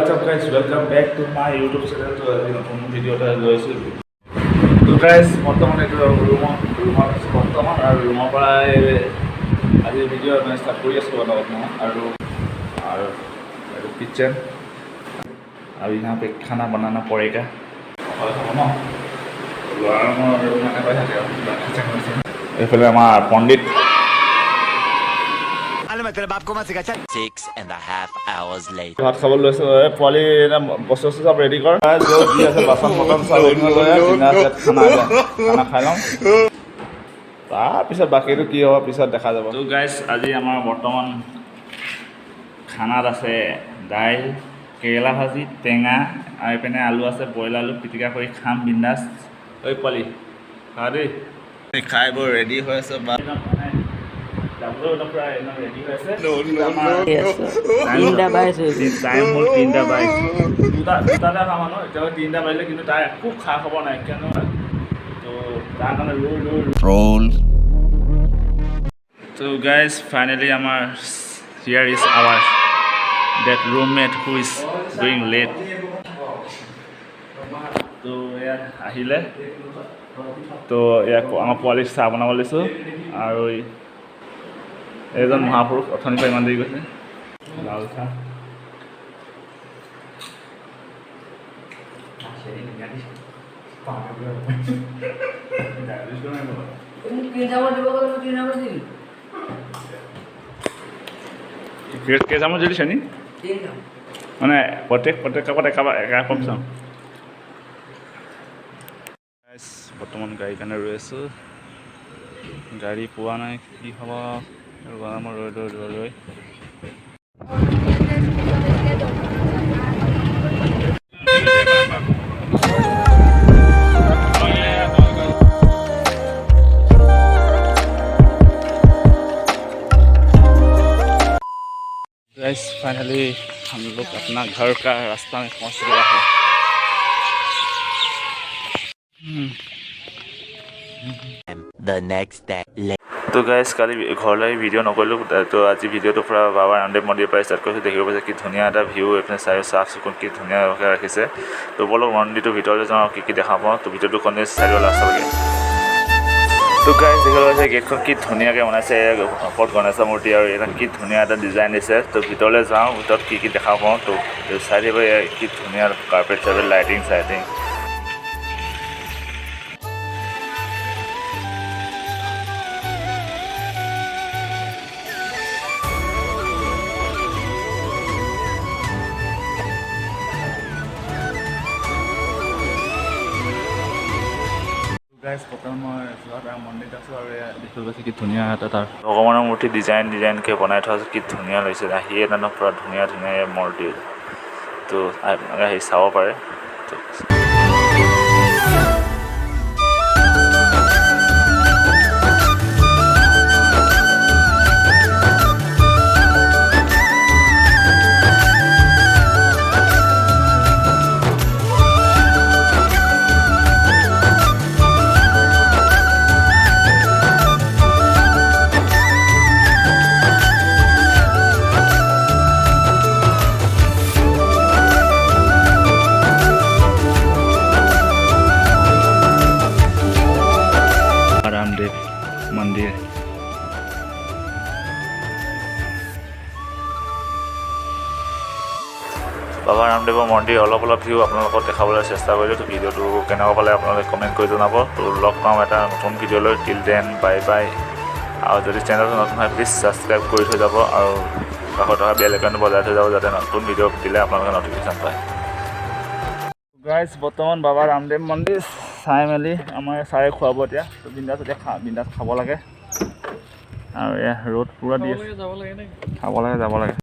what's up guys, welcome back to my YouTube channel. To নতুন video এটা লৈছো। তো guys, বৰ্তমান এটা ৰুমত বৰ্তমান আৰু ৰুমৰ পৰা আজি ভিডিও মানে ষ্টাৰ্ট কৰি আছো অলপ আৰু किचन अभी यहाँ पे खाना बनाना पड़ेगा এইফালে আমাৰ পণ্ডিত ভাত খাবলৈ লৈছো পোৱালি বস্তু চব ৰেডি কৰ যি আছে বাচন বৰ্তন চব খানা খাই লওঁ তাৰপিছত বাকীটো কি হ'ব পিছত দেখা যাব। তো গাইজ আজি আমাৰ বৰ্তমান খানাত আছে দাইল, কেৰেলা ভাজি, টেঙা আৰু এইপিনে আলু আছে, বইল আলু পিটিকা কৰি খাম বিন্দাছ। ঐ পোৱালি খা দেই। খাই বৰ ৰেডি হৈ আছে বা তিনিটা মানুহ এতিয়া তিনিটা বাজিলে কিন্তু তাৰ একো খা খবৰ নাই কিয়নো তো তাৰ কাৰণে ৰোল। তো গাইজ ফাইনেলি আমাৰ here is our that roommate who is going late. তো ইয়াত আহিলে তো ইয়াক আমাৰ পোৱালিক চাহ বনাব লৈছোঁ আৰু এজন মহাপুৰুষ অথনিৰ পৰা ইমান দেৰি গৈছে লাল চাহ কেইচামুচ যদি চেনি মানে প্ৰত্যেক কাপত একাপ চাওঁ। বৰ্তমান গাড়ীৰ কাৰণে ৰৈ আছোঁ, গাড়ী পোৱা নাই কি হ'ব গৰমৰ ৰৈ गाइस फाइनली हम लोग अपना घर का रास्ता में पहुंच गया है। The next day. तो गाइस কালি ঘৰলৈ ভিডিঅ' নকৰিলোঁ তো আজি ভিডিঅ'টো পৰা বাবা ৰামদেৱ মন্দিৰৰ পৰা ষ্টাৰ্ট কৰিছোঁ। দেখিব পাইছে কি ধুনীয়া এটা ভিউ এইপিনে চাফ চিকুণ কি ধুনীয়াকৈ ৰাখিছে। তো বলক মন্দিৰটোৰ ভিতৰলৈ যাওঁ কি দেখা পাওঁ। তো ভিডিঅ'টো কণ্টিনিউ চাই লাষ্টলৈকে। তো গাইজ দেখিব পাইছে গেটখন কি ধুনীয়াকৈ বনাইছে, ওপৰত গণেশৰ মূৰ্তি আৰু এটা কি ধুনীয়া এটা ডিজাইন দিছে। তো ভিতৰলৈ যাওঁ, ভিতৰত কি দেখা পাওঁ তো চাই দিব কি ধুনীয়া কাৰ্পেট চাৰ্পেট লাইটিং গাইজ বৰ্তমান মই যোৱা মন্দিৰত আছোঁ আৰু দেখিব পাইছে কি ধুনীয়া এটা তাৰ ভগৱানৰ মূৰ্তি ডিজাইনকৈ বনাই থোৱা আছে, কি ধুনীয়া লাগিছে। আহি এটা পূৰা ধুনীয়া মূৰ্তি তো আপোনালোকে আহি চাব পাৰে। रामदेव मंदिर बाबा रामदेवर मन्दिर अलप ভিউ আপোনালোকক দেখাবলৈ চেষ্টা কৰিলোঁ। তো ভিডিঅ'টো কেনেকুৱা পালে আপোনালোকে কমেণ্ট কৰি জনাব। তো লগ পাম এটা নতুন ভিডিঅ'লৈ। Till then bye bye. আৰু যদি চেনেলটো নতুন হয় প্লিজ ছাবস্ক্ৰাইব কৰি থৈ যাব আৰু কাষত থকা বেল আইকনটো বজাই থৈ যাব যাতে নতুন ভিডিঅ' দিলে আপোনালোকে নটিফিকেশ্যন পায়। গাইজ বৰ্তমান বাবা ৰামদেৱ মন্দিৰ চাই মেলি আমাৰ চাৰে খুৱাব এতিয়া। তো বিন্দাছ এতিয়া বিন্দাছ খাব লাগে আৰু এয়া ৰ'দ পূৰা দি আছে, খাব লাগে যাব লাগে।